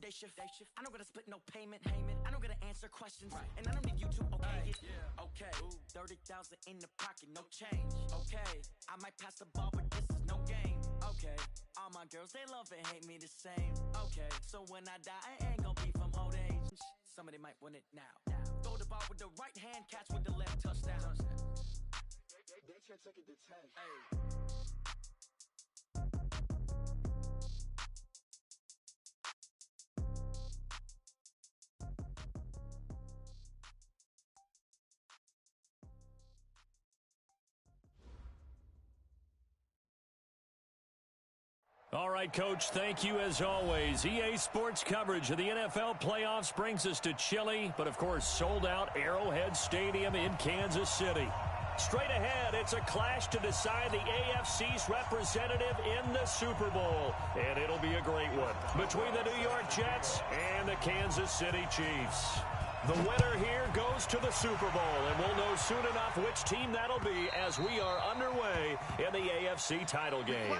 day shift. I don't gotta split no payment. I don't gotta answer questions. And I don't need you to okay it. Okay, 30,000 in the pocket, no change. Okay, I might pass the ball, but this is no game. Okay, all my girls, they love and hate me the same. Okay, so when I die, I ain't gonna be from old age. Somebody might want it now. Throw the ball with the right hand, catch with the left, touchdown. They can't take it to 10. Hey. All right, Coach, thank you as always. EA Sports coverage of the NFL playoffs brings us to chilly, but of course sold-out Arrowhead Stadium in Kansas City. Straight ahead, it's a clash to decide the AFC's representative in the Super Bowl, and it'll be a great one between the New York Jets and the Kansas City Chiefs. The winner here goes to the Super Bowl, and we'll know soon enough which team that'll be as we are underway in the AFC title game.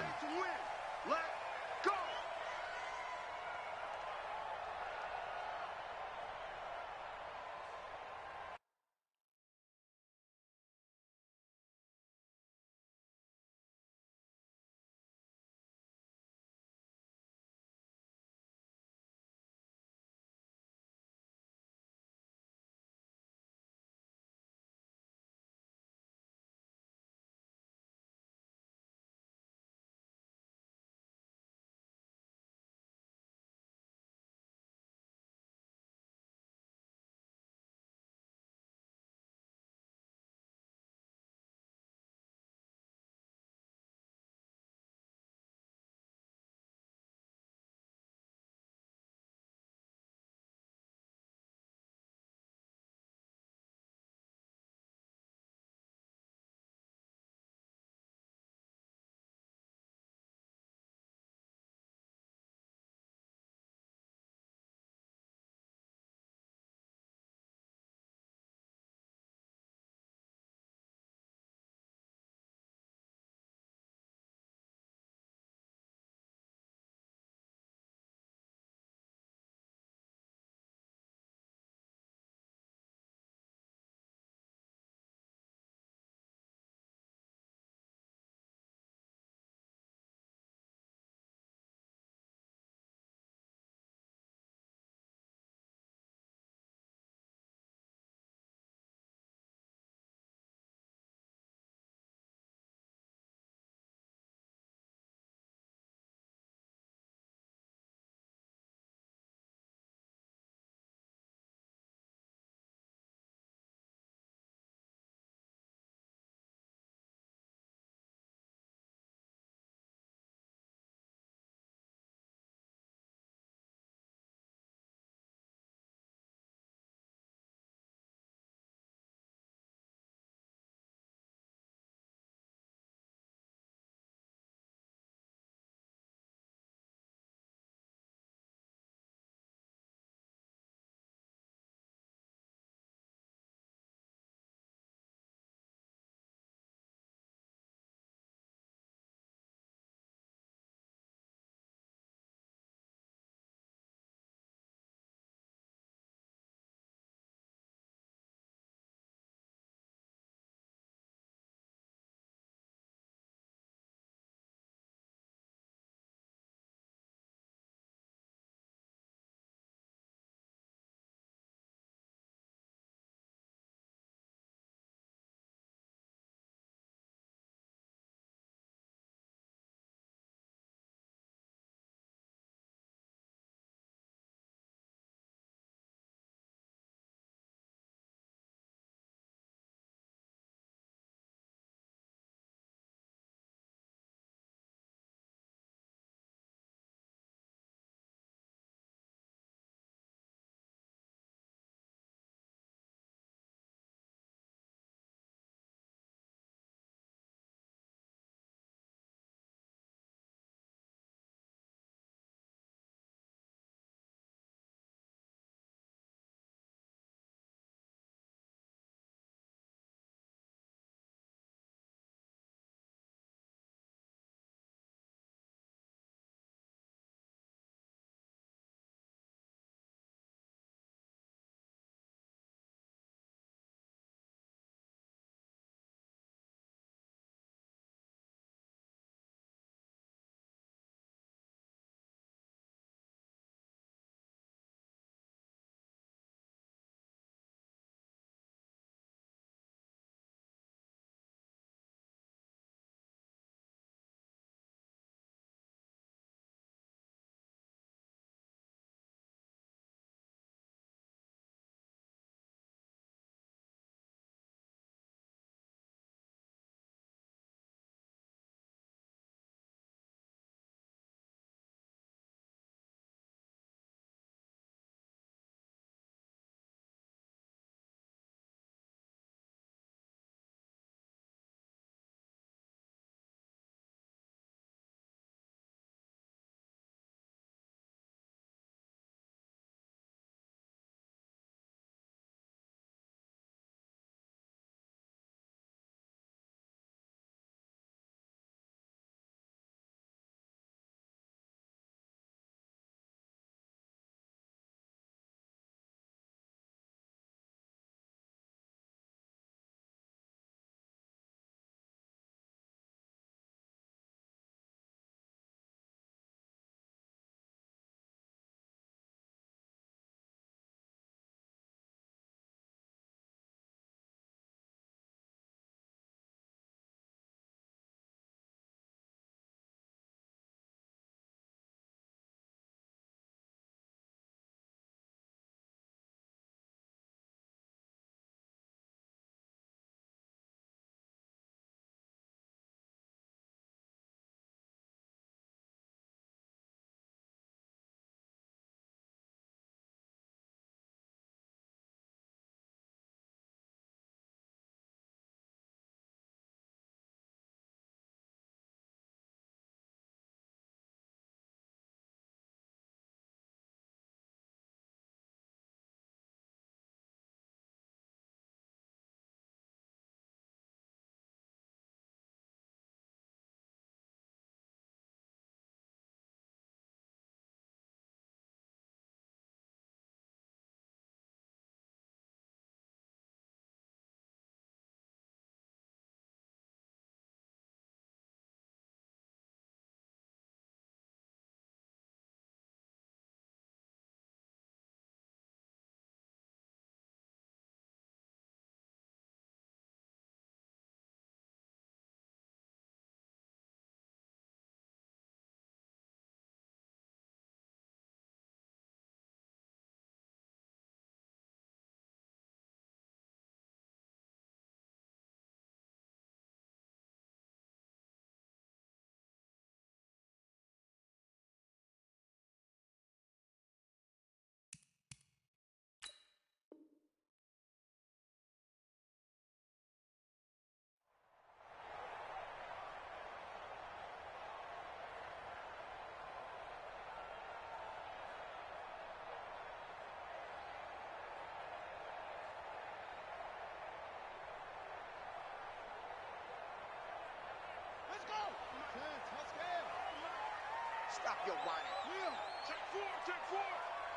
Stop your whining.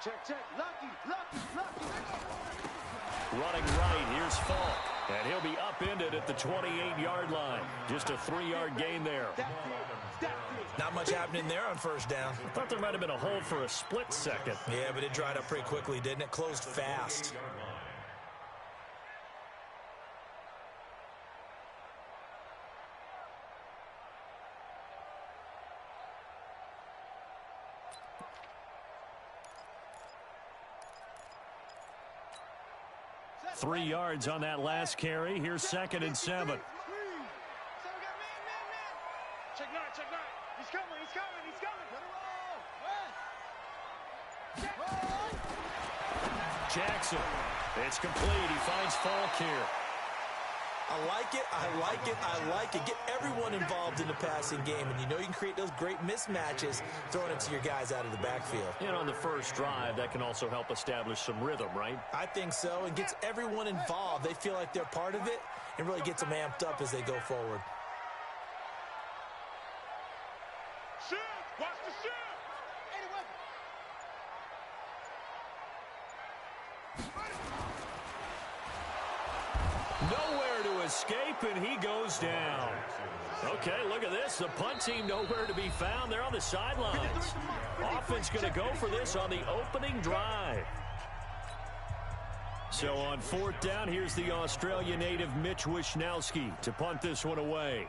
Check. Lucky. Running right, here's Falk. And he'll be upended at the 28-yard line. Just a 3-yard gain there. Not much happening there on first down. I thought there might have been a hold for a split second. Yeah, but it dried up pretty quickly, didn't it? Closed fast. Three yards on that last carry. Here's 2nd and 7. Check nine. He's coming. Jackson. It's complete. He finds Falk here. I like it. Get everyone involved in the passing game, and you know you can create those great mismatches throwing it to your guys out of the backfield. And on the first drive, that can also help establish some rhythm, right? I think so, and gets everyone involved. They feel like they're part of it, and really gets them amped up as they go forward. Watch the shoot! Nowhere to escape, and he goes down. Okay, look at this. The punt team nowhere to be found. They're on the sidelines. Offense going to go for this on the opening drive. So on 4th down, here's the Australia native Mitch Wishnowsky to punt this one away.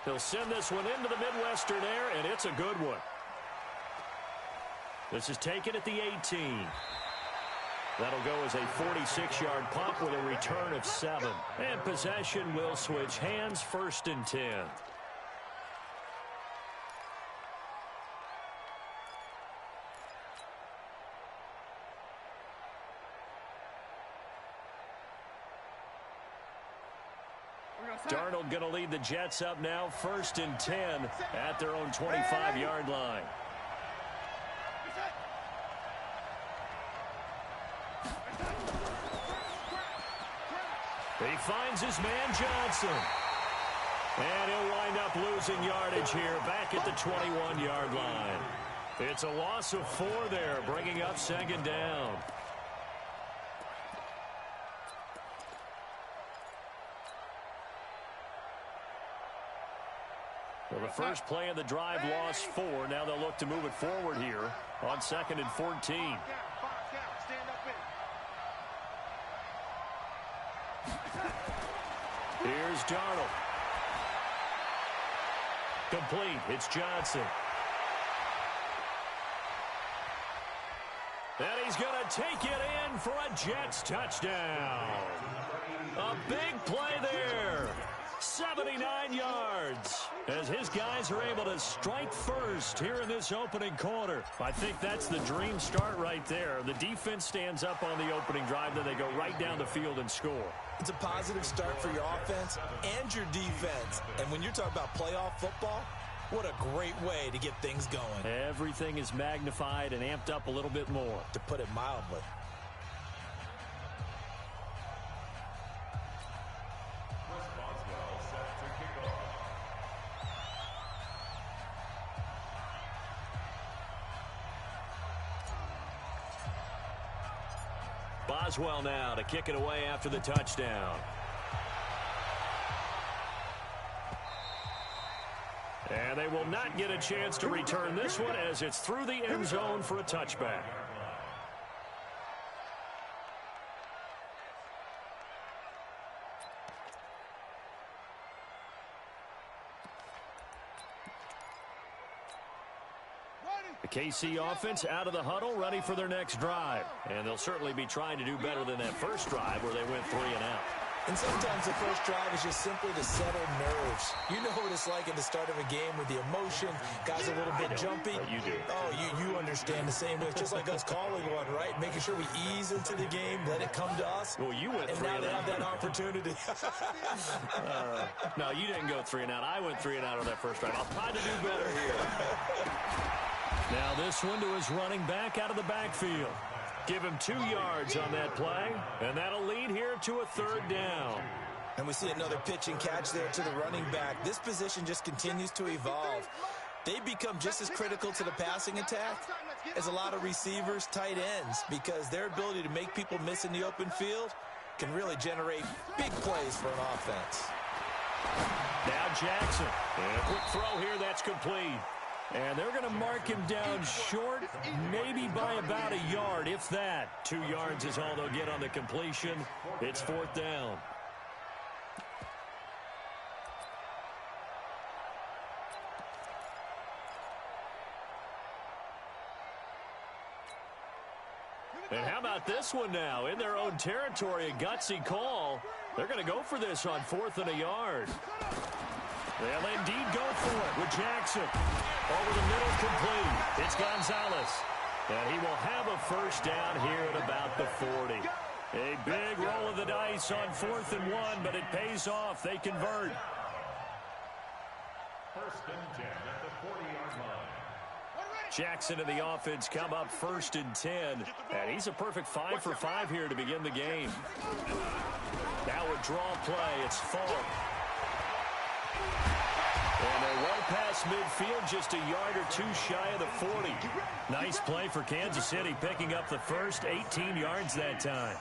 He'll send this one into the Midwestern air, and it's a good one. This is taken at the 18. That'll go as a 46-yard punt with a return of 7. And possession will switch hands, 1st and 10. Darnold going to lead the Jets up now, 1st and 10 at their own 25-yard line. He finds his man Johnson. And he'll wind up losing yardage here back at the 21-yard line. It's a loss of 4 there, bringing up 2nd down. Well, the first play of the drive lost 4. Now they'll look to move it forward here on 2nd and 14. Here's Darnold. Complete. It's Johnson. And he's going to take it in for a Jets touchdown. A big play there. 79 yards as his guys are able to strike first here in this opening quarter. I think that's the dream start right there. The defense stands up on the opening drive, then they go right down the field and score. It's a positive start for your offense and your defense. And when you're talking about playoff football, what a great way to get things going. Everything is magnified and amped up a little bit more, to put it mildly. Boswell now to kick it away after the touchdown. And they will not get a chance to return this one as it's through the end zone for a touchback. The KC offense out of the huddle, ready for their next drive. And they'll certainly be trying to do better than that first drive where they went 3 and out. And sometimes the first drive is just simply to settle nerves. You know what it's like at the start of a game with the emotion. Guys a little bit jumpy. You do. Oh, you understand the same way. It's just like us calling one, right? Making sure we ease into the game, let it come to us. Well, you went 3 and out. And now they have that opportunity. No, you didn't go 3 and out. I went 3 and out on that first drive. I'll try to do better here. Now this one to his running back out of the backfield. Give him 2 yards on that play, and that'll lead here to a 3rd down. And we see another pitch and catch there to the running back. This position just continues to evolve. They become just as critical to the passing attack as a lot of receivers, tight ends, because their ability to make people miss in the open field can really generate big plays for an offense. Now Jackson. And a quick throw here, that's complete. And they're going to mark him down short, maybe by about a yard, if that. 2 yards is all they'll get on the completion. It's 4th down. And how about this one now? In their own territory, a gutsy call. They're going to go for this on 4th and a yard. They'll indeed go for it with Jackson. Over the middle, complete. It's Gonzalez. And he will have a first down here at about the 40. A big roll of the dice on 4th and 1, but it pays off. They convert. First and 10 at the 40-yard line. Jackson and the offense come up 1st and 10. And he's a perfect 5 for 5 here to begin the game. Now a draw play. It's Falk. And they're well past midfield, just a yard or 2 shy of the 40. Nice play for Kansas City, picking up the first 18 yards that time.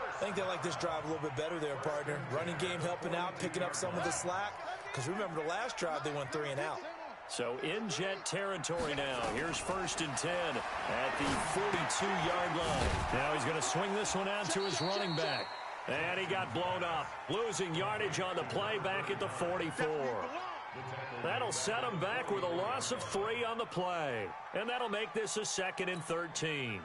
I think they like this drive a little bit better there, partner. Running game helping out, picking up some of the slack. Because remember, the last drive, they went 3 and out. So in Jet territory now. Here's 1st and 10 at the 42-yard line. Now he's going to swing this one out to his running back. And he got blown up, losing yardage on the play back at the 44. That'll set him back with a loss of 3 on the play. And that'll make this a 2nd and 13.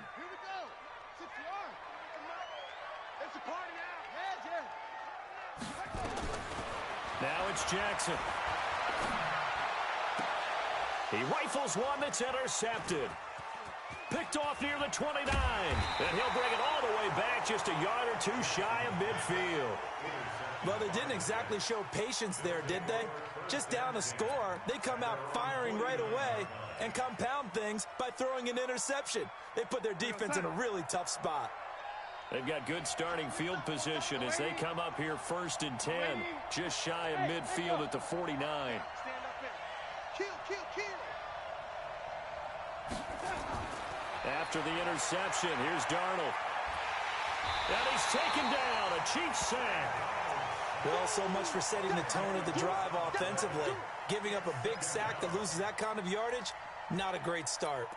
Now it's Jackson. He rifles one that's intercepted. Picked off near the 29. And he'll bring it all the way back, just a yard or 2 shy of midfield. Well, they didn't exactly show patience there, did they? Just down a score, they come out firing right away and compound things by throwing an interception. They put their defense in a really tough spot. They've got good starting field position as they come up here 1st and 10, just shy of midfield at the 49. After the interception, here's Darnold. And he's taken down, a Chiefs sack. Well, so much for setting the tone of the drive offensively. Giving up a big sack that loses that kind of yardage, not a great start.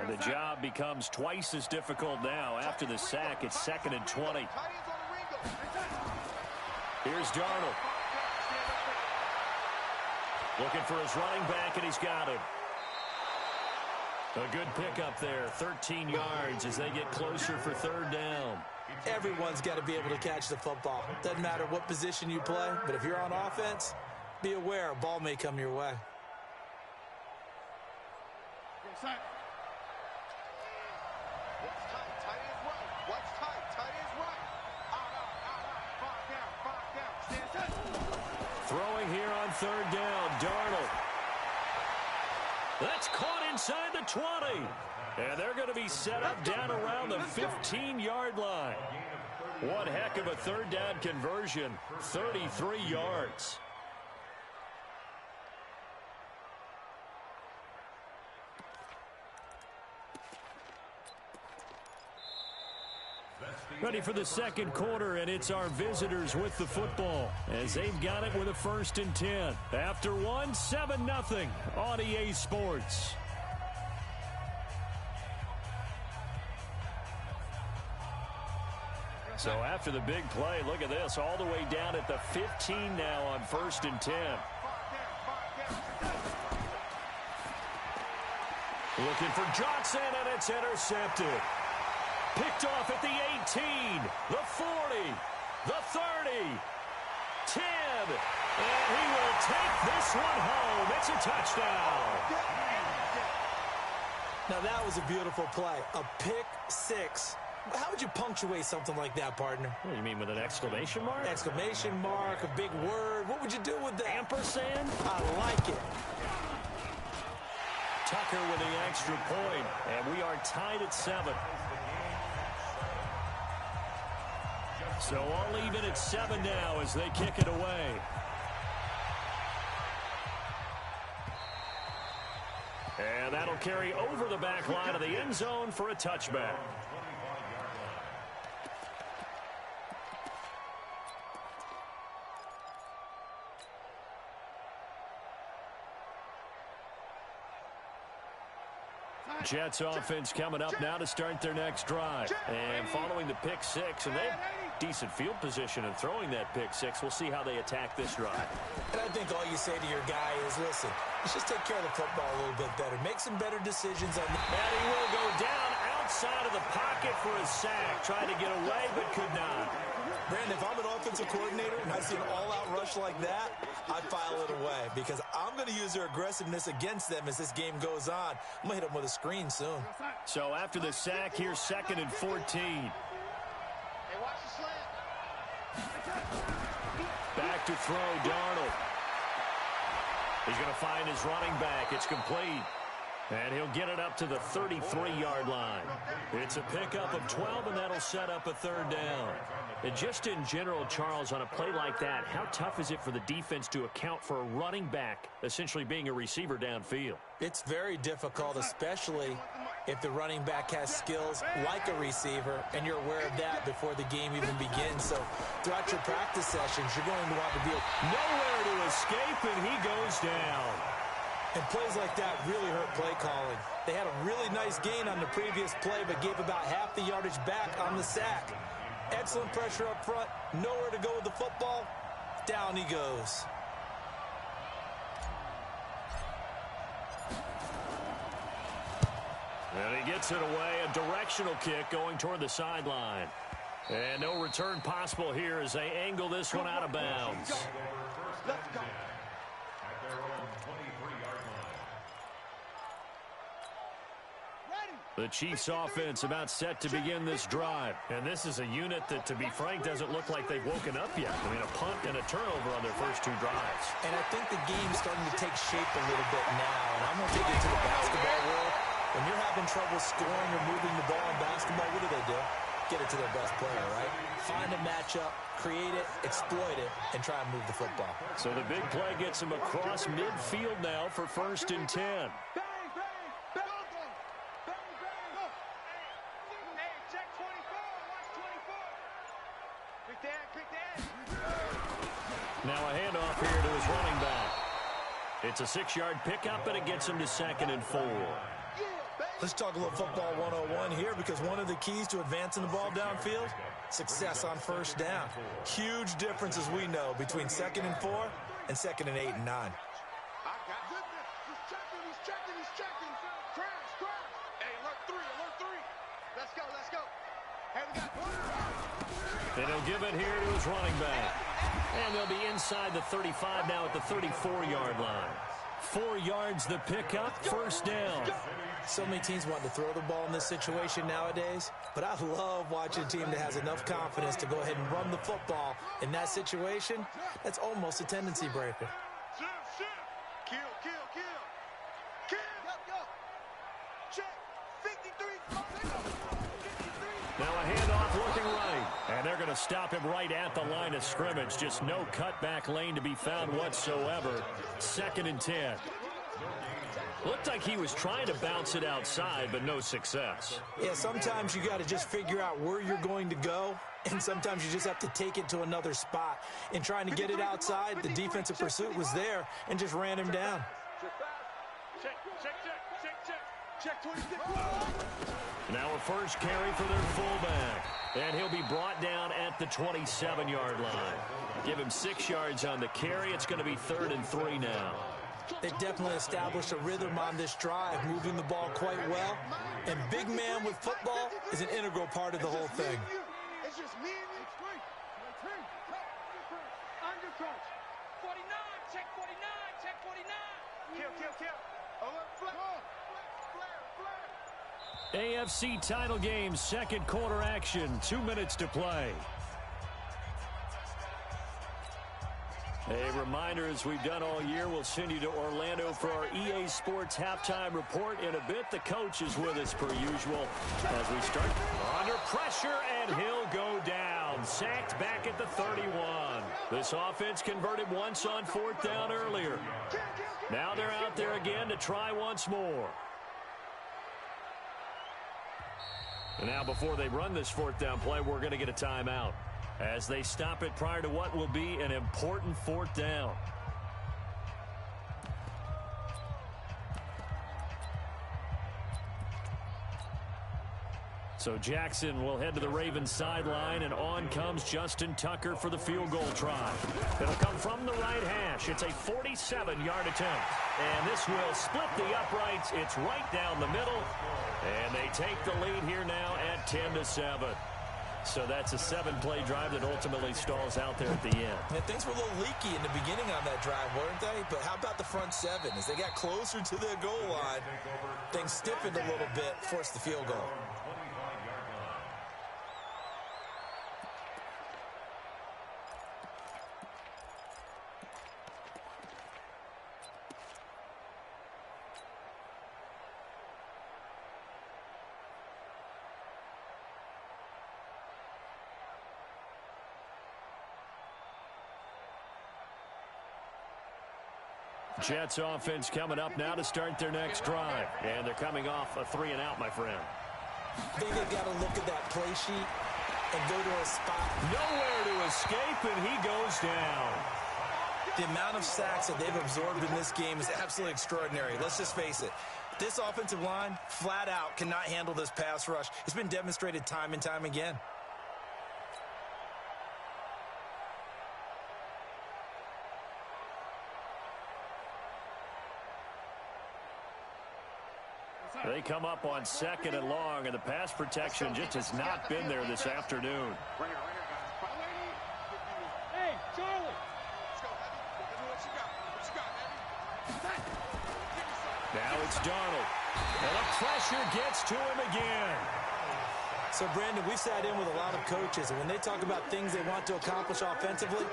And the job becomes twice as difficult now. After the sack, it's 2nd and 20. Here's Darnold. Looking for his running back, and he's got him. A good pickup there, 13 yards as they get closer for 3rd down. Everyone's got to be able to catch the football. Doesn't matter what position you play, but if you're on offense, be aware a ball may come your way. Throwing here on 3rd down, Darnold. That's caught inside the 20. And they're going to be set up down around the 15-yard line. One heck of a 3rd down conversion, 33 yards. Ready for the 2nd quarter, and it's our visitors with the football as they've got it with a 1st and 10. After 1, 7-0 on EA Sports. So after the big play, look at this, all the way down at the 15 now on 1st and 10. Looking for Johnson, and it's intercepted. Picked off at the 18, the 40, the 30, 10, and he will take this one home. It's a touchdown. Now that was a beautiful play, a pick 6. How would you punctuate something like that, partner? What do you mean, with an exclamation mark? Exclamation mark, a big word. What would you do with that? Ampersand? I like it. Tucker with the extra point, and we are tied at 7. So all even at 7 now as they kick it away. And that'll carry over the back line of the end zone for a touchback. Jets offense coming up now to start their next drive. And following the pick six, and they have decent field position in throwing that pick six. We'll see how they attack this drive. And I think all you say to your guy is, listen, let's just take care of the football a little bit better. Make some better decisions on the... And he will go down outside of the pocket for a sack. Tried to get away, but could not. Brandon, if I'm an offensive coordinator and I see an all-out rush like that, I file it away because I'm going to use their aggressiveness against them as this game goes on. I'm going to hit them with a screen soon. So after the sack, here's 2nd and 14. Hey, watch the slant. Back to throw, Darnold. He's going to find his running back. It's complete. And he'll get it up to the 33-yard line. It's a pickup of 12, and that'll set up a 3rd down. And just in general, Charles, on a play like that, how tough is it for the defense to account for a running back essentially being a receiver downfield? It's very difficult, especially if the running back has skills like a receiver, and you're aware of that before the game even begins. So throughout your practice sessions, you're going to want to be nowhere to escape, and he goes down. And plays like that really hurt play calling. They had a really nice gain on the previous play, but gave about half the yardage back on the sack. Excellent pressure up front. Nowhere to go with the football. Down he goes. And he gets it away. A directional kick going toward the sideline. And no return possible here as they angle this one out of bounds. Let's go. The Chiefs offense about set to begin this drive. And this is a unit that, to be frank, doesn't look like they've woken up yet. I mean, a punt and a turnover on their first 2 drives. And I think the game's starting to take shape a little bit now. And I'm going to take it to the basketball world. When you're having trouble scoring or moving the ball in basketball, what do? Get it to their best player, right? Find a matchup, create it, exploit it, and try and move the football. So the big play gets him across midfield now for 1st and 10. Now a handoff here to his running back. It's a 6-yard pickup, and it gets him to 2nd and 4. Let's talk a little football 101 here, because one of the keys to advancing the ball downfield, success on 1st down. Huge difference, as we know, between 2nd and 4 and 2nd and 8 and 9. I got goodness. He's checking. Crash. Hey, alert 3. Let's go. Hey, we got And he'll give it here to his running back. And they'll be inside the 35 now at the 34-yard line. 4 yards the pickup, 1st down. So many teams want to throw the ball in this situation nowadays, but I love watching a team that has enough confidence to go ahead and run the football in that situation. That's almost a tendency breaker. Shift. Kill. Go. Check. 53. Now a handoff looking right. And they're going to stop him right at the line of scrimmage. Just no cutback lane to be found whatsoever. 2nd and 10. Looked like he was trying to bounce it outside, but no success. Yeah, sometimes you got to just figure out where you're going to go, and sometimes you just have to take it to another spot. In trying to get it outside, the defensive pursuit was there and just ran him down. Check 26. Now a first carry for their fullback. And he'll be brought down at the 27-yard line. Give him 6 yards on the carry. It's going to be 3rd and 3 now. They've definitely established a rhythm on this drive, moving the ball quite well. And big man with football is an integral part of the whole thing. It's just me and you. Under coach. 49. Check 49. Kill. Alert, flare. AFC title game, 2nd quarter action. 2 minutes to play. A reminder, as we've done all year, we'll send you to Orlando for our EA Sports halftime report in a bit. The coach is with us per usual as we start under pressure, and he'll go down. Sacked back at the 31. This offense converted once on 4th down earlier. Now they're out there again to try once more. And now before they run this 4th down play, we're going to get a timeout as they stop it prior to what will be an important 4th down. So Jackson will head to the Ravens sideline, and on comes Justin Tucker for the field goal try. It'll come from the right hash. It's a 47-yard attempt. And this will split the uprights. It's right down the middle. And they take the lead here now at 10-7. So that's a 7-play drive that ultimately stalls out there at the end. Yeah, things were a little leaky in the beginning on that drive, weren't they? But how about the front 7? As they got closer to the goal line, things stiffened a little bit, forced the field goal. Jets offense coming up now to start their next drive. And they're coming off a 3-and-out, my friend. I think they've got to look at that play sheet and go to a spot. Nowhere to escape, and he goes down. The amount of sacks that they've absorbed in this game is absolutely extraordinary. Let's just face it. This offensive line, flat out, cannot handle this pass rush. It's been demonstrated time and time again. They come up on 2nd and long, and the pass protection just has not been there this afternoon. Hey, Charlie! Let's go, Heavy. Give me what you got. What you got, Heavy? Now it's Darnold. And the pressure gets to him again. So, Brandon, we sat in with a lot of coaches, and when they talk about things they want to accomplish offensively,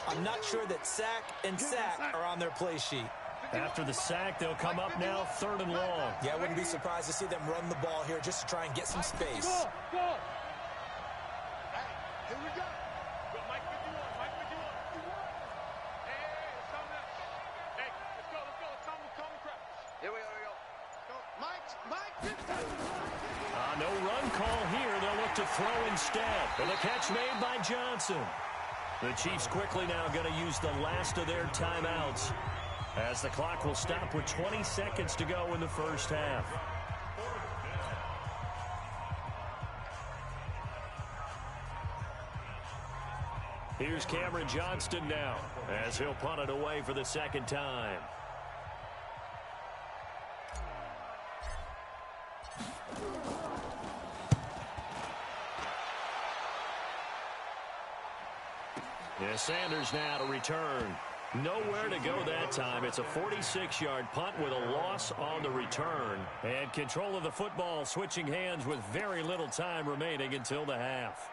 I'm not sure that sack and sack are on their play sheet. After the sack, they'll come up now 3rd and long. Yeah, I wouldn't be surprised to see them run the ball here just to try and get some space. Go! Hey, here we go. Go, Mike 51, Mike 51. Hey, it's coming up. Hey, let's go. It's time to crap. Here we go. Go, Mike 50. No run call here. They'll look to throw instead. And the catch made by Johnson. The Chiefs quickly now going to use the last of their timeouts, as the clock will stop with 20 seconds to go in the first half. Here's Cameron Johnston now, as he'll punt it away for the 2nd time. Yeah, Sanders now to return. Nowhere to go that time. It's a 46-yard punt with a loss on the return. And control of the football switching hands with very little time remaining until the half.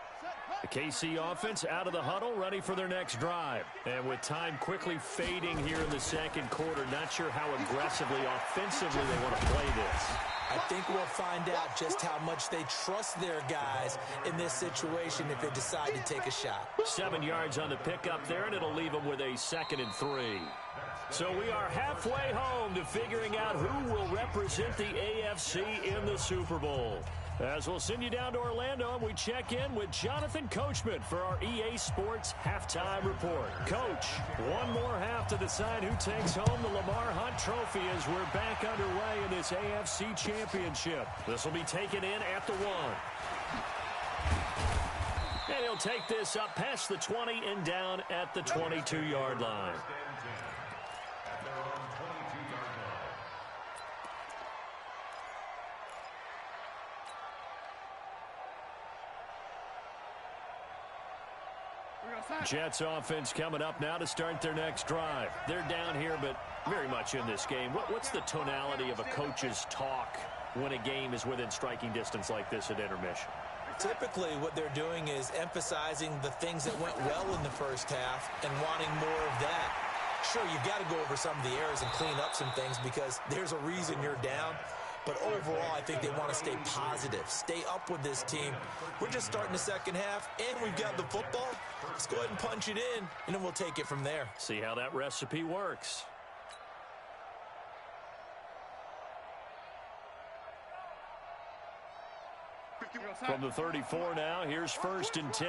The KC offense out of the huddle, ready for their next drive. And with time quickly fading here in the 2nd quarter, not sure how aggressively, offensively they want to play this. I think we'll find out just how much they trust their guys in this situation if they decide to take a shot. 7 yards on the pickup there, and it'll leave them with a 2nd and 3. So we are halfway home to figuring out who will represent the AFC in the Super Bowl. As we'll send you down to Orlando, and we check in with Jonathan Coachman for our EA Sports halftime report. Coach, one more half to decide who takes home the Lamar Hunt Trophy as we're back underway in this AFC Championship. This will be taken in at the 1. And he'll take this up past the 20 and down at the 22-yard line. Jets offense coming up now to start their next drive. They're down here, but very much in this game. What's the tonality of a coach's talk when a game is within striking distance like this at intermission? Typically, what they're doing is emphasizing the things that went well in the first half and wanting more of that. Sure, you've got to go over some of the errors and clean up some things because there's a reason you're down. But overall, I think they want to stay positive, stay up with this team. We're just starting the second half, and we've got the football. Let's go ahead and punch it in, and then we'll take it from there. See how that recipe works. From the 34 now, here's 1st and 10.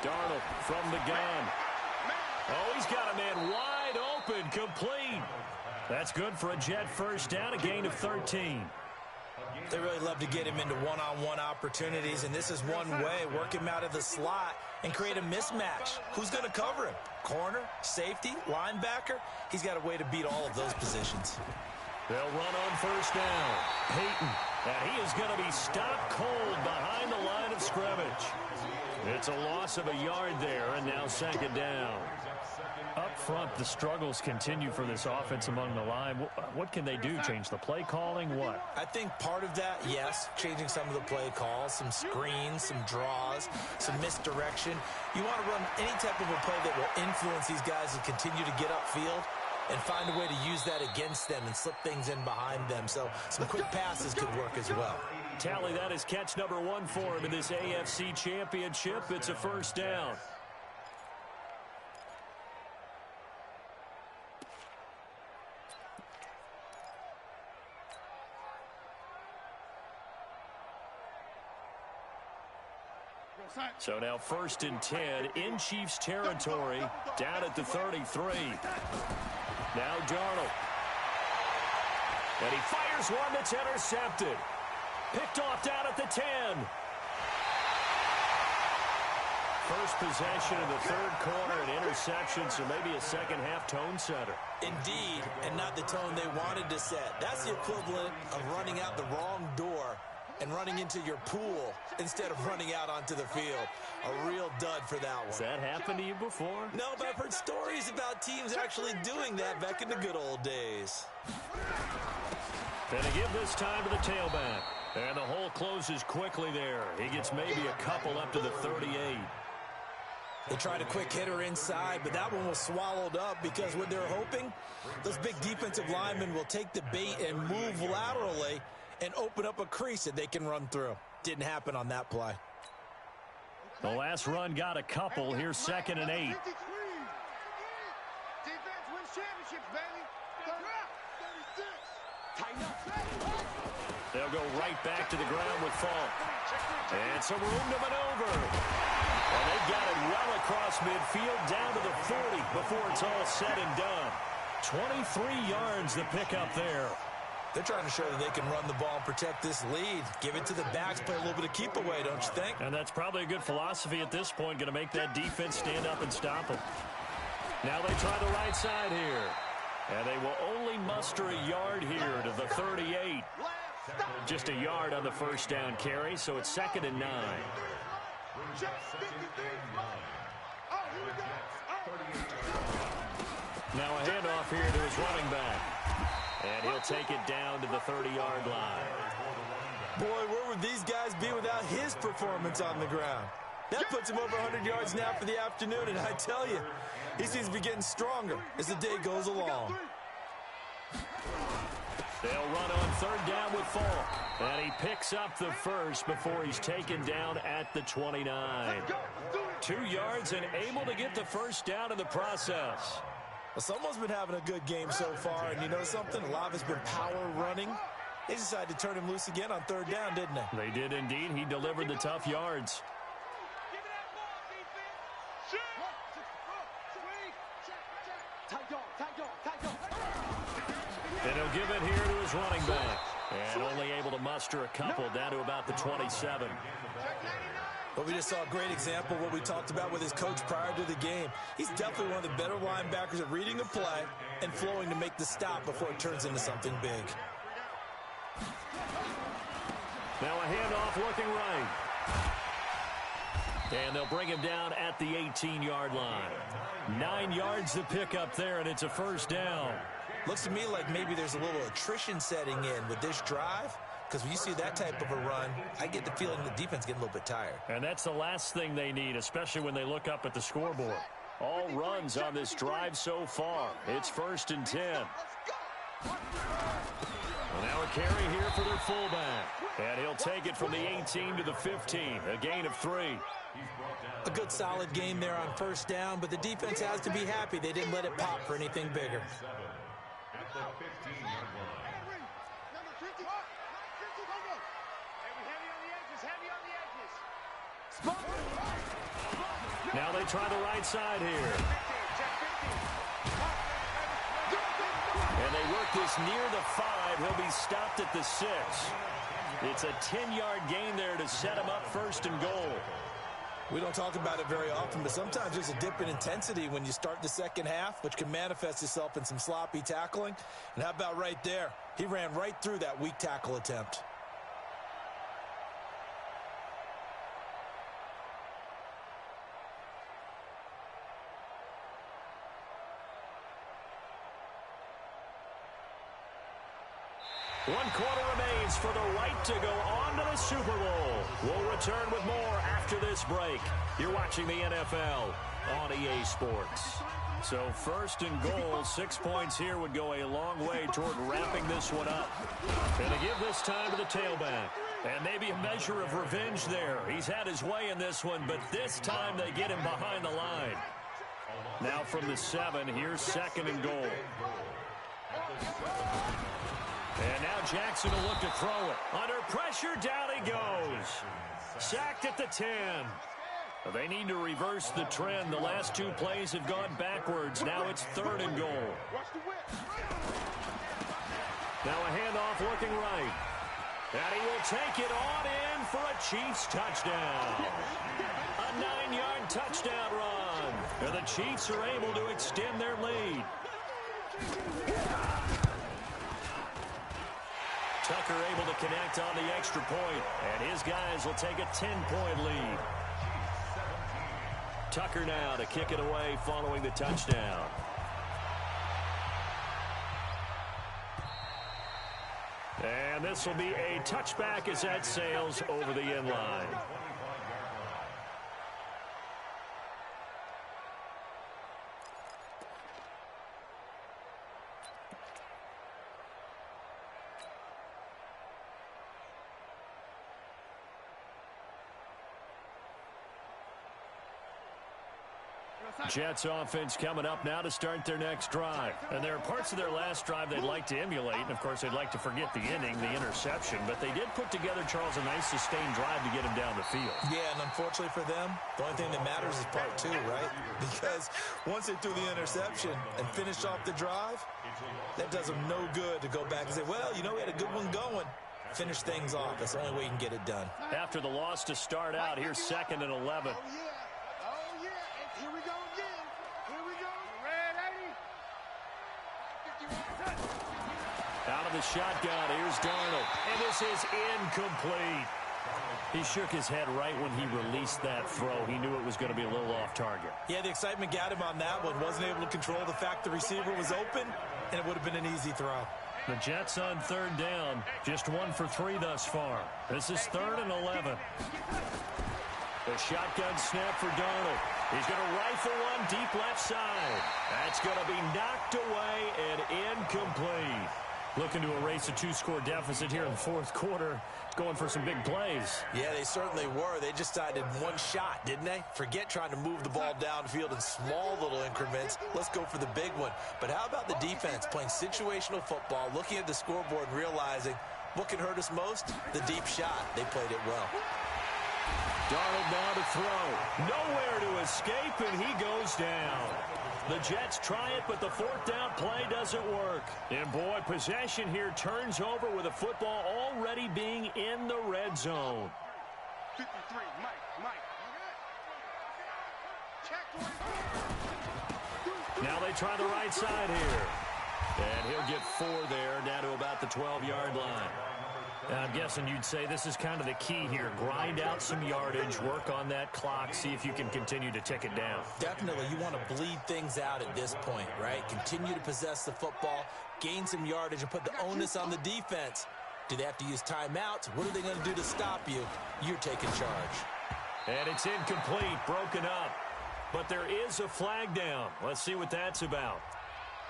Darnold from the gun. Oh, he's got a man wide open, complete. That's good for a Jet first down, a gain of 13. They really love to get him into one-on-one opportunities, and this is one way. Work him out of the slot and create a mismatch. Who's going to cover him? Corner, safety, linebacker? He's got a way to beat all of those positions. They'll run on 1st down. Peyton, and he is going to be stopped cold behind the line of scrimmage. It's a loss of a yard there, and now 2nd down. Up front, the struggles continue for this offense among the line. What can they do? Change the play calling? What? I think part of that, yes, changing some of the play calls, some screens, some draws, some misdirection. You want to run any type of a play that will influence these guys and continue to get upfield and find a way to use that against them and slip things in behind them. So some quick passes could work as well. Tally, that is catch number 1 for him in this AFC Championship. It's a 1st down. So now 1st and 10 in Chiefs territory, down at the 33. Now Darnold. And he fires one that's intercepted. Picked off down at the 10. First possession of the 3rd quarter, an interception, so maybe a second-half tone setter. Indeed, and not the tone they wanted to set. That's the equivalent of running out the wrong door and running into your pool instead of running out onto the field. A real dud for that one. Has that happened to you before? No, but I've heard stories about teams actually doing that back in the good old days. Gonna give this time to the tailback. And the hole closes quickly there. He gets maybe a couple up to the 38. They tried a quick hitter inside, but that one was swallowed up because what they're hoping, those big defensive linemen will take the bait and move laterally and open up a crease that they can run through. Didn't happen on that play. The last run got a couple. Here's 2nd and 8. Defense wins championships, baby. Tighten up. They'll go right back to the ground with Falk. And some room to maneuver. And they've got it well across midfield down to the 40 before it's all said and done. 23 yards the pickup there. They're trying to show that they can run the ball and protect this lead. Give it to the backs, play a little bit of keep away, don't you think? And that's probably a good philosophy at this point, going to make that defense stand up and stop them. Now they try the right side here. And they will only muster a yard here to the 38. Just a yard on the 1st down carry, so it's 2nd and 9. Now a handoff here to his running back. And he'll take it down to the 30-yard line. Boy, where would these guys be without his performance on the ground? That puts him over 100 yards now for the afternoon, and I tell you, he seems to be getting stronger as the day goes along. They'll run on 3rd down with Falk. And he picks up the first before he's taken down at the 29. 2 yards and able to get the 1st down in the process. Well, someone's been having a good game so far, and you know something? A lot of it's been power running. They decided to turn him loose again on 3rd down, didn't they? They did indeed. He delivered the tough yards. And he'll give it here to his running back. And only able to muster a couple down to about the 27. But we just saw a great example of what we talked about with his coach prior to the game. He's definitely one of the better linebackers at reading a play and flowing to make the stop before it turns into something big. Now a handoff looking right. And they'll bring him down at the 18-yard line. 9 yards to pick up there, and it's a first down. Looks to me like maybe there's a little attrition setting in with this drive, because when you see that type of a run, I get the feeling the defense getting a little bit tired. And that's the last thing they need, especially when they look up at the scoreboard. All runs on this drive so far. It's 1st and 10. Well, now a carry here for their fullback. And he'll take it from the 18 to the 15, a gain of 3. A good solid game there on 1st down, but the defense has to be happy they didn't let it pop for anything bigger. At the 15-yard line. Now they try the right side here. And they work this near the 5. He'll be stopped at the 6. It's a 10-yard gain there to set him up 1st and goal. We don't talk about it very often, but sometimes there's a dip in intensity when you start the second half, which can manifest itself in some sloppy tackling. And how about right there? He ran right through that weak tackle attempt. One quarter remains for the right to go on to the Super Bowl. We'll return with more after this break. You're watching the NFL on EA Sports. So 1st and goal, 6 points here would go a long way toward wrapping this one up. And to give this time to the tailback. And maybe a measure of revenge there. He's had his way in this one, but this time they get him behind the line. Now from the 7, here's 2nd and goal. And now Jackson will look to throw it. Under pressure, down he goes. Sacked at the 10. They need to reverse the trend. The last 2 plays have gone backwards. Now it's 3rd and goal. Now a handoff looking right. And he will take it on in for a Chiefs touchdown. A 9-yard touchdown run. And the Chiefs are able to extend their lead. Tucker able to connect on the extra point, and his guys will take a 10-point lead. Tucker now to kick it away following the touchdown. And this will be a touchback as that sails over the end line. Jets offense coming up now to start their next drive. And there are parts of their last drive they'd like to emulate. And, of course, they'd like to forget the ending, the interception. But they did put together, Charles, a nice sustained drive to get him down the field. Yeah, and unfortunately for them, the only thing that matters is part 2, right? Because once they threw the interception and finished off the drive, that does them no good to go back and say, well, you know, we had a good one going. Finish things off. That's the only way you can get it done. After the loss to start out, here's 2nd and 11. Out of the shotgun, here's Darnold. And this is incomplete. He shook his head right when he released that throw. He knew it was going to be a little off target. Yeah, the excitement got him on that one. Wasn't able to control the fact the receiver was open, and it would have been an easy throw. The Jets on 3rd down. Just 1 for 3 thus far. This is 3rd and 11. The shotgun snap for Darnold. He's going to rifle one deep left side. That's going to be knocked away and incomplete. Looking to erase a 2-score deficit here in the 4th quarter. Going for some big plays. Yeah, they certainly were. They just decided one shot, didn't they? Forget trying to move the ball downfield in small little increments. Let's go for the big one. But how about the defense playing situational football, looking at the scoreboard and realizing what can hurt us most? The deep shot. They played it well. Darnold now to throw. Nowhere to escape, and he goes down. The Jets try it, but the 4th down play doesn't work. And, boy, possession here turns over with the football already being in the red zone. 53, Mike. Now they try the right side here. And he'll get 4 there, down to about the 12-yard line. I'm guessing you'd say this is kind of the key here. Grind out some yardage, work on that clock, see if you can continue to tick it down. Definitely, you want to bleed things out at this point, right? Continue to possess the football, gain some yardage, and put the onus on the defense. Do they have to use timeouts? What are they going to do to stop you? You're taking charge. And it's incomplete, broken up. But there is a flag down. Let's see what that's about.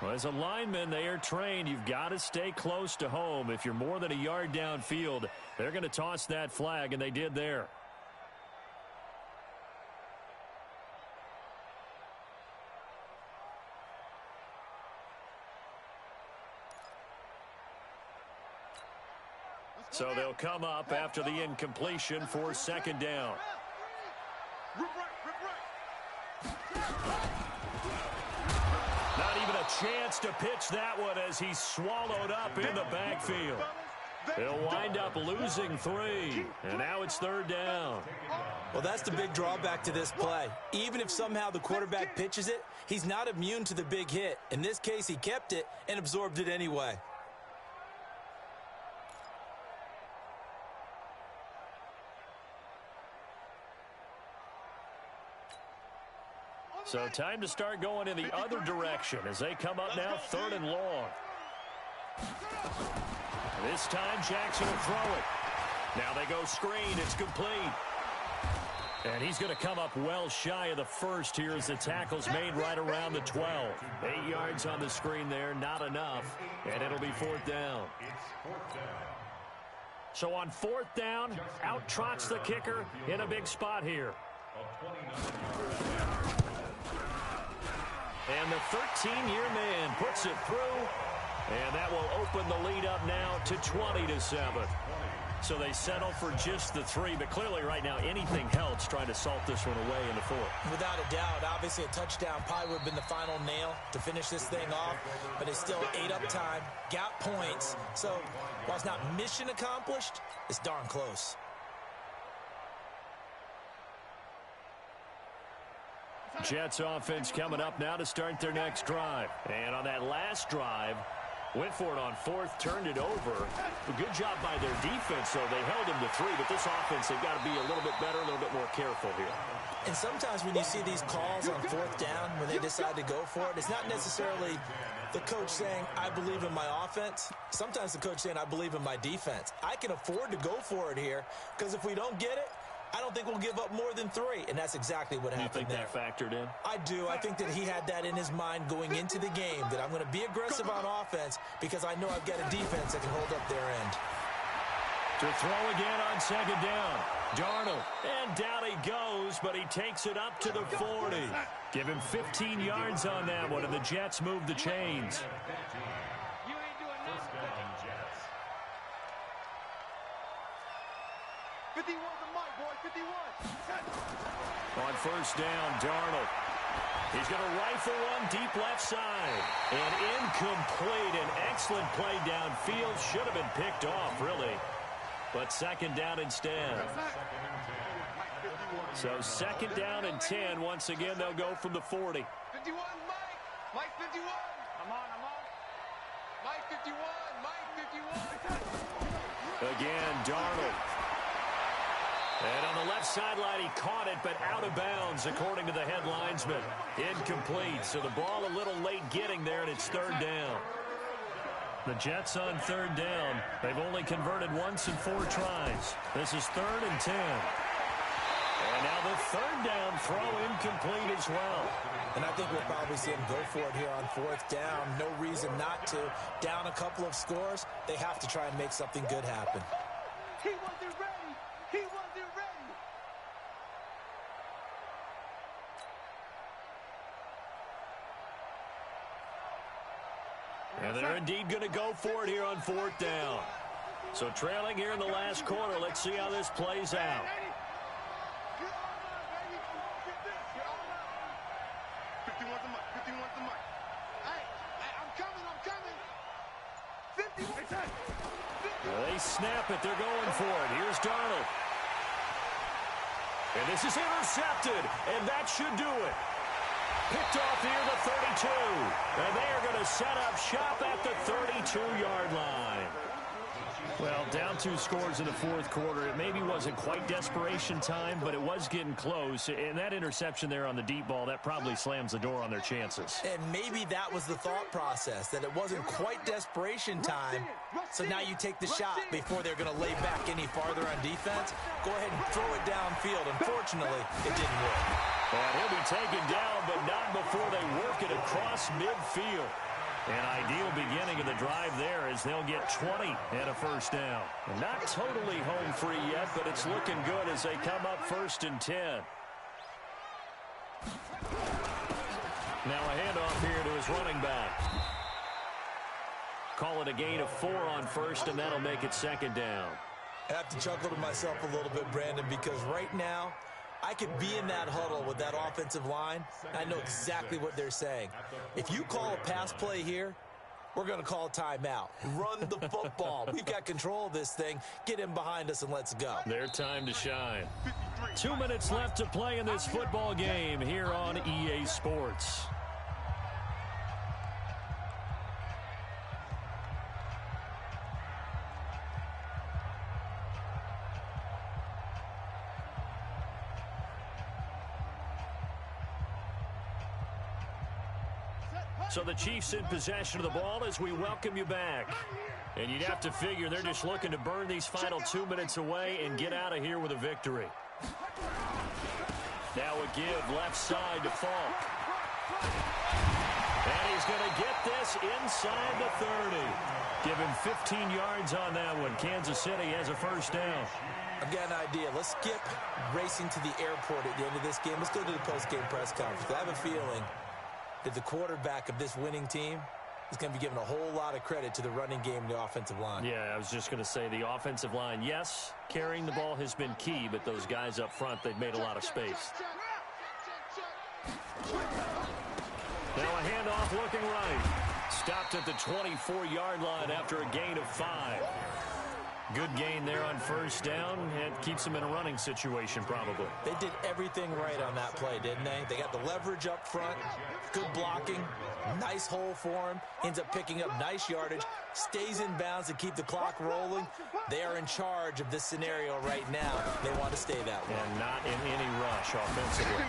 Well, as a lineman, they are trained. You've got to stay close to home. If you're more than a yard downfield, they're going to toss that flag, and they did there. So they'll come up after the incompletion for second down. Not even a chance to pitch that one as he's swallowed up in the backfield. They'll wind up losing 3, and now it's third down. Well, that's the big drawback to this play. Even if somehow the quarterback pitches it, he's not immune to the big hit. In this case, he kept it and absorbed it anyway. So time to start going in the other direction as they come up now, third and long. This time Jackson will throw it. Now they go screen. It's complete. And he's going to come up well shy of the first here as the tackle's made right around the 12. 8 yards on the screen there, not enough. And it'll be fourth down. So on fourth down, out trots the kicker in a big spot here. And the 13-year man puts it through, and that will open the lead up now to 20-7. So they settle for just the 3, but clearly right now anything helps trying to salt this one away in the fourth. Without a doubt, obviously a touchdown probably would have been the final nail to finish this thing off, but it's still 8 up time, got points. So while it's not mission accomplished, it's darn close. Jets offense coming up now to start their next drive. And on that last drive, went for it on fourth, turned it over. A good job by their defense, though. They held him to 3, but this offense, they've got to be a little bit better, a little bit more careful here. And sometimes when you see these calls on fourth down, when they decide to go for it, it's not necessarily the coach saying, I believe in my offense. Sometimes the coach saying, I believe in my defense. I can afford to go for it here because if we don't get it, I don't think we'll give up more than 3, and that's exactly what happened there. You think that factored in? I do. I think that he had that in his mind going into the game, that I'm going to be aggressive on offense because I know I've got a defense that can hold up their end. To throw again on second down. Darnold, and down he goes, but he takes it up to the 40. Give him 15 yards on that one, and the Jets move the chains. On first down, Darnold. He's going to rifle one deep left side. And incomplete. An excellent play downfield. Should have been picked off, really. But second down instead. So second down and 10. Once again, they'll go from the 40. 51, Mike. Mike 51. I'm on. Mike 51. Mike 51. Again, Darnold. And on the left sideline, he caught it, but out of bounds, according to the head linesman. Incomplete, so the ball a little late getting there, and it's third down. The Jets on third down. They've only converted once in 4 tries. This is third and 10. And now the third down throw incomplete as well. And I think we'll probably see him go for it here on fourth down. No reason not to. Down a couple of scores, they have to try and make something good happen. He wasn't ready. He wasn't ready. And they're indeed going to go for it here on fourth down. So trailing here in the last quarter. Let's see how this plays out. They snap it. They're going for it. Here's Darnold. And this is intercepted. And that should do it. Picked off near the 32. And they are going to set up shop at the 32-yard line. Well, down 2 scores in the fourth quarter. It maybe wasn't quite desperation time, but it was getting close. And that interception there on the deep ball, that probably slams the door on their chances. And maybe that was the thought process, that it wasn't quite desperation time. So now you take the shot before they're going to lay back any farther on defense. Go ahead and throw it downfield. Unfortunately, it didn't work. And he'll be taken down, but not before they work it across midfield. An ideal beginning of the drive there as they'll get 20 and a first down. And not totally home free yet, but it's looking good as they come up 1st and 10. Now a handoff here to his running back. Call it a gain of 4 on first, and that'll make it 2nd down. I have to chuckle to myself a little bit, Brandon, because right now I could be in that huddle with that offensive line, and I know exactly what they're saying. If you call a pass play here, we're going to call a timeout. Run the football. We've got control of this thing. Get in behind us and let's go. Their time to shine. 2 minutes left to play in this football game here on EA Sports. So the Chiefs in possession of the ball as we welcome you back. And you'd have to figure they're just looking to burn these final 2 minutes away and get out of here with a victory. Now a give left side to Falk. And he's going to get this inside the 30. Give him 15 yards on that one. Kansas City has a first down. I've got an idea. Let's skip racing to the airport at the end of this game. Let's go to the post-game press conference. I have a feeling that the quarterback of this winning team is going to be given a whole lot of credit to the running game and the offensive line. Yeah, I was just going to say the offensive line, yes, carrying the ball has been key, but those guys up front, they've made a lot of space. Now a handoff looking right. Stopped at the 24-yard line after a gain of 5. Good gain there on first down. It keeps them in a running situation probably. They did everything right on that play, didn't they? They got the leverage up front, good blocking, nice hole for him, ends up picking up nice yardage, stays in bounds to keep the clock rolling. They are in charge of this scenario right now. They want to stay that way. And not in any rush offensively.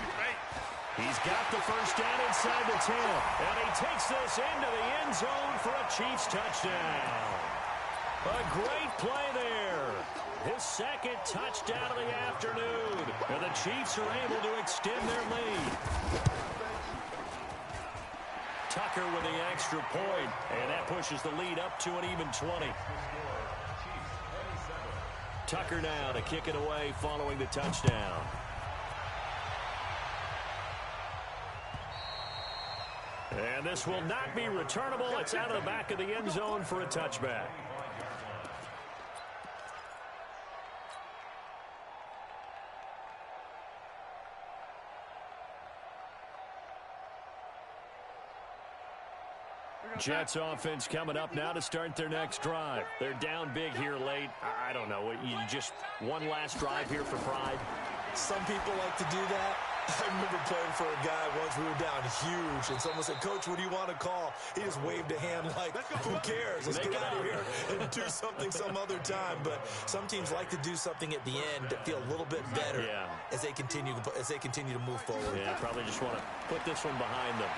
He's got the first down inside the 10, and he takes this into the end zone for a Chiefs touchdown. A great play there. His 2nd touchdown of the afternoon. And the Chiefs are able to extend their lead. Tucker with the extra point, and that pushes the lead up to an even 20. Tucker now to kick it away following the touchdown. And this will not be returnable. It's out of the back of the end zone for a touchback. Jets offense coming up now to start their next drive. They're down big here late. I don't know. You just one last drive here for pride. Some people like to do that. I remember playing for a guy once. We were down huge, and someone said, "Coach, what do you want to call?" He just waved a hand like, "Who cares? Let's get out of here and do something some other time." But some teams like to do something at the end to feel a little bit better as they continue to move forward. Yeah, probably just want to put this one behind them.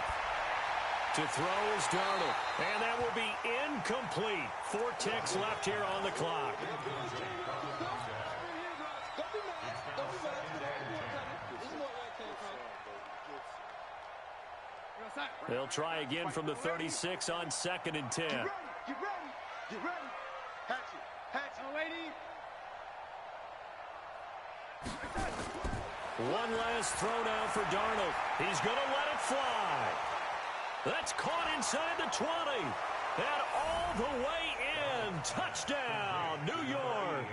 To throw is Darnold, and that will be incomplete. 4 ticks left here on the clock. They'll try again from the 36 on 2nd and 10. Get ready. Hatch it. Lady. One last throw now for Darnold. He's going to let it fly. That's caught inside the 20. And all the way in. Touchdown, New York.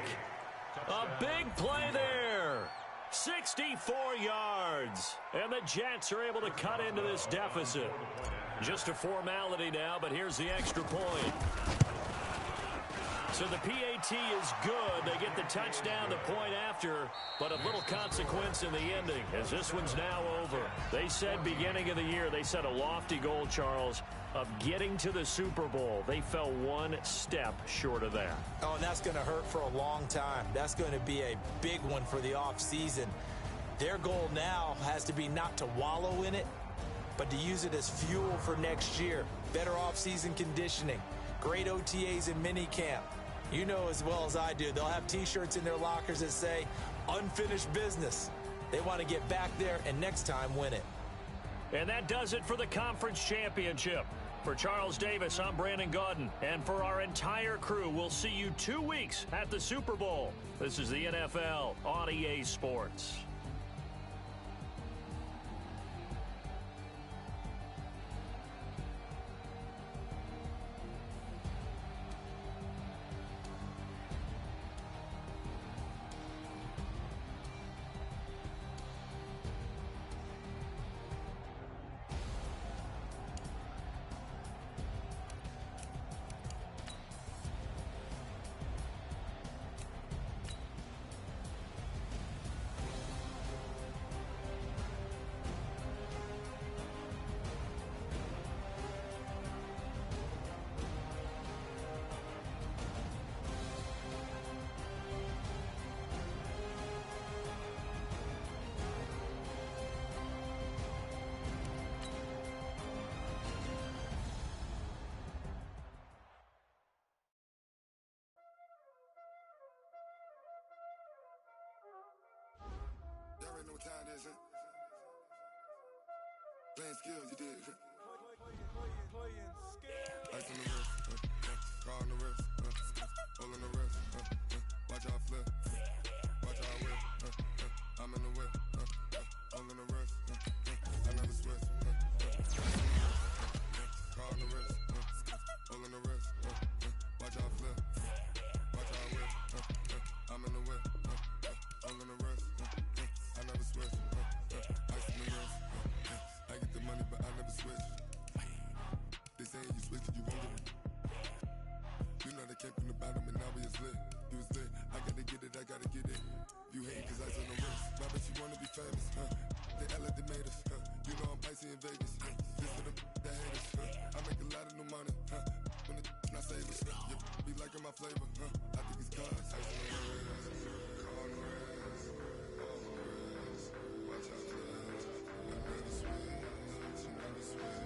A big play there. 64 yards. And the Jets are able to cut into this deficit. Just a formality now, but here's the extra point. So the PAT is good. They get the touchdown the point after, but a little consequence in the ending as this one's now over. They said beginning of the year, they set a lofty goal, Charles, of getting to the Super Bowl. They fell one step short of that. Oh, and that's going to hurt for a long time. That's going to be a big one for the offseason. Their goal now has to be not to wallow in it, but to use it as fuel for next year. Better offseason conditioning, great OTAs and minicamp. You know as well as I do, they'll have T-shirts in their lockers that say, unfinished business. They want to get back there and next time win it. And that does it for the conference championship. For Charles Davis, I'm Brandon Gaudin. And for our entire crew, we'll see you 2 weeks at the Super Bowl. This is the NFL on EA Sports. Y'all already know what time it is, huh? Playing skills, you did. Ice on the wrist, car on the wrist, hole in the wrist, watch out flip, watch out whip, I'm in the whip, hole in the wrist, I never switch, car on the wrist, hole in the wrist, watch out flip, watch out whip, I'm in the whip, hole in the wrist, I never switch, ice in the wrist, I get the money but I never switch. They saying you switch it, you won't get it. You know they came from the bottom and now we is lit. You was lit, I gotta get it, I gotta get it. You hate cause I on the wrist. Now bet you wanna be famous, They act like they made us, You know I'm icy in Vegas, This for the that hate us, I make a lot of new money, When the not savers, You be liking my flavor, I think it's cause ice on the wrist, car on the wrist, all on the wrist. Watch out, cuz I never switch, I never switch.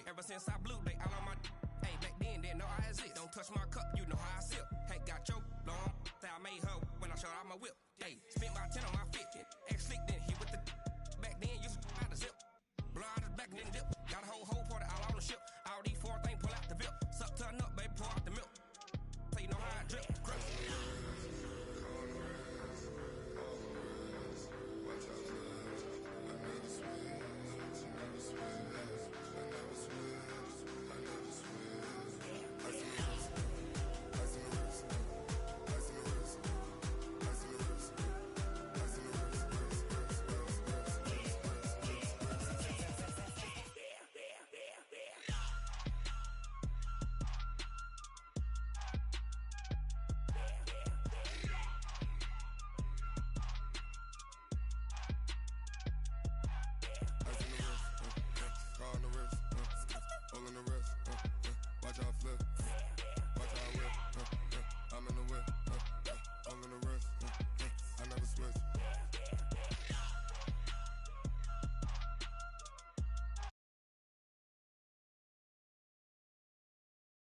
Ever since I blew, they all on my hey, back then, didn't know I exist. Don't touch my cup, you know how I sip. Hey, got your long, that I made her when I showed out my whip. Hey, spent about 10 on my 15. Ex-slick, then he with the back then, used to out the zip. Blow out his back, then dip. Got a whole party all on the ship. All these four things, pull out the VIP. Suck, turn up, baby, pour out the milk. So you know how I drip. Crush. Flip, watch out whip, I'm in the whip, all in the wrist,